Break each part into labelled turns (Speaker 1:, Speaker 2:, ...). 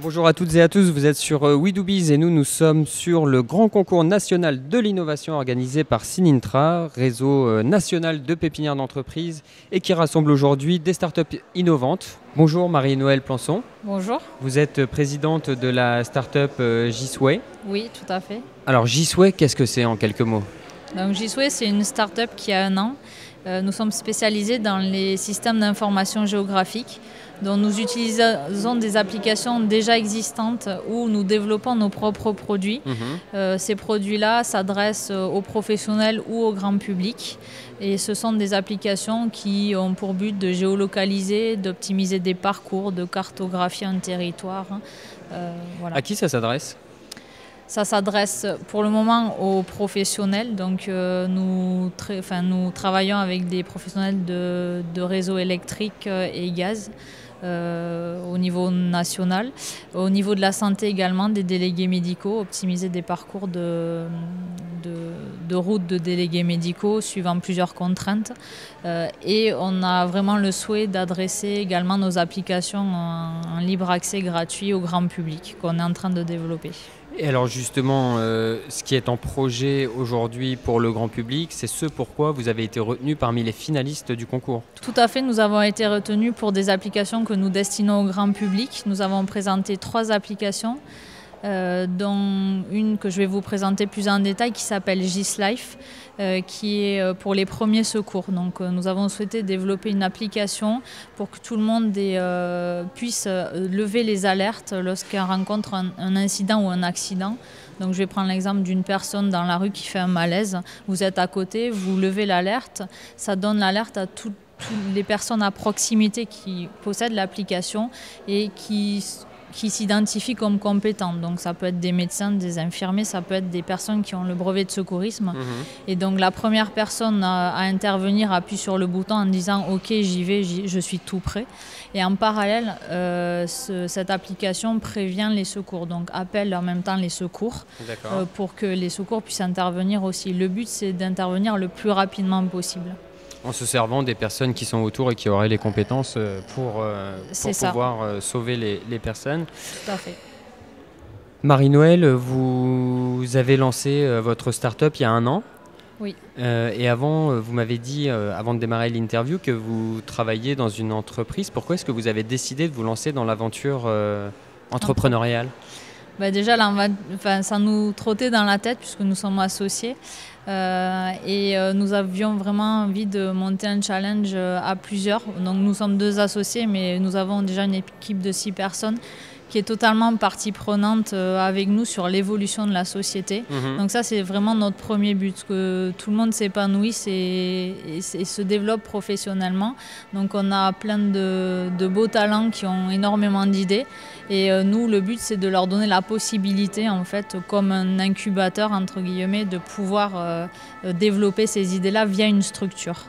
Speaker 1: Bonjour à toutes et à tous, vous êtes sur WeDoBiz et nous sommes sur le grand concours national de l'innovation organisé par Synintra, réseau national de pépinières d'entreprises et qui rassemble aujourd'hui des startups innovantes. Bonjour Marie-Noëlle Plançon.
Speaker 2: Bonjour.
Speaker 1: Vous êtes présidente de la startup Gisway.
Speaker 2: Oui, tout à fait.
Speaker 1: Alors Gisway, qu'est-ce que c'est en quelques mots?
Speaker 2: Donc Gisway, c'est une start-up qui a 1 an. Nous sommes spécialisés dans les systèmes d'information géographique, dont nous utilisons des applications déjà existantes où nous développons nos propres produits. Ces produits-là s'adressent aux professionnels ou au grand public. Et ce sont des applications qui ont pour but de géolocaliser, d'optimiser des parcours, de cartographier un territoire. Voilà.
Speaker 1: À qui ça s'adresse? Ça
Speaker 2: s'adresse pour le moment aux professionnels. Donc nous travaillons avec des professionnels de réseaux électriques et gaz au niveau national. Au niveau de la santé également, des délégués médicaux, optimiser des parcours de route de délégués médicaux suivant plusieurs contraintes. Et on a vraiment le souhait d'adresser également nos applications en libre accès gratuit au grand public qu'on est en train de développer.
Speaker 1: Et alors justement, ce qui est en projet aujourd'hui pour le grand public, c'est ce pourquoi vous avez été retenu parmi les finalistes du concours.
Speaker 2: Tout à fait, nous avons été retenus pour des applications que nous destinons au grand public. Nous avons présenté 3 applications, dont une que je vais vous présenter plus en détail qui s'appelle GisLife, qui est pour les premiers secours. Donc nous avons souhaité développer une application pour que tout le monde puisse lever les alertes lorsqu'on rencontre un incident ou un accident. Donc je vais prendre l'exemple d'une personne dans la rue qui fait un malaise. Vous êtes à côté, vous levez l'alerte, ça donne l'alerte à toutes les personnes à proximité qui possèdent l'application et qui s'identifient comme compétentes. Donc ça peut être des médecins, des infirmiers, ça peut être des personnes qui ont le brevet de secourisme. Et donc la première personne à intervenir appuie sur le bouton en disant « Ok, j'y vais, je suis tout prêt ». Et en parallèle, cette application prévient les secours, donc appelle en même temps les secours pour que les secours puissent intervenir aussi. Le but, c'est d'intervenir le plus rapidement possible.
Speaker 1: En se servant des personnes qui sont autour et qui auraient les compétences pour pouvoir sauver les personnes.
Speaker 2: Tout à fait.
Speaker 1: Marie-Noëlle, vous avez lancé votre start-up il y a 1 an.
Speaker 2: Oui.
Speaker 1: Et avant, vous m'avez dit, avant de démarrer l'interview, que vous travailliez dans une entreprise. Pourquoi est-ce que vous avez décidé de vous lancer dans l'aventure entrepreneuriale?
Speaker 2: Déjà, ça nous trottait dans la tête puisque nous sommes associés et nous avions vraiment envie de monter un challenge à plusieurs. Donc nous sommes 2 associés, mais nous avons déjà une équipe de 6 personnes qui est totalement partie prenante avec nous sur l'évolution de la société. Donc ça, c'est vraiment notre premier but, que tout le monde s'épanouisse et se développe professionnellement. Donc on a plein de beaux talents qui ont énormément d'idées. Et nous, le but, c'est de leur donner la possibilité, en fait, comme un incubateur, entre guillemets, de pouvoir développer ces idées-là via une structure.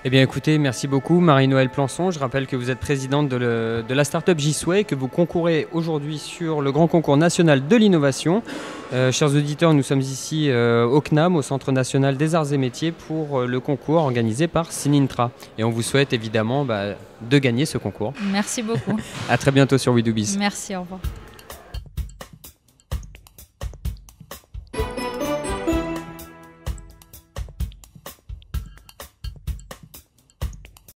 Speaker 1: Eh bien écoutez, merci beaucoup Marie-Noëlle Plançon. Je rappelle que vous êtes présidente de la start-up Gisway, que vous concourez aujourd'hui sur le grand concours national de l'innovation. Chers auditeurs, nous sommes ici au CNAM, au Centre national des arts et métiers, pour le concours organisé par Synintra. Et on vous souhaite évidemment de gagner ce concours.
Speaker 2: Merci beaucoup.
Speaker 1: À très bientôt sur WeDoBiz.
Speaker 2: Merci, au revoir.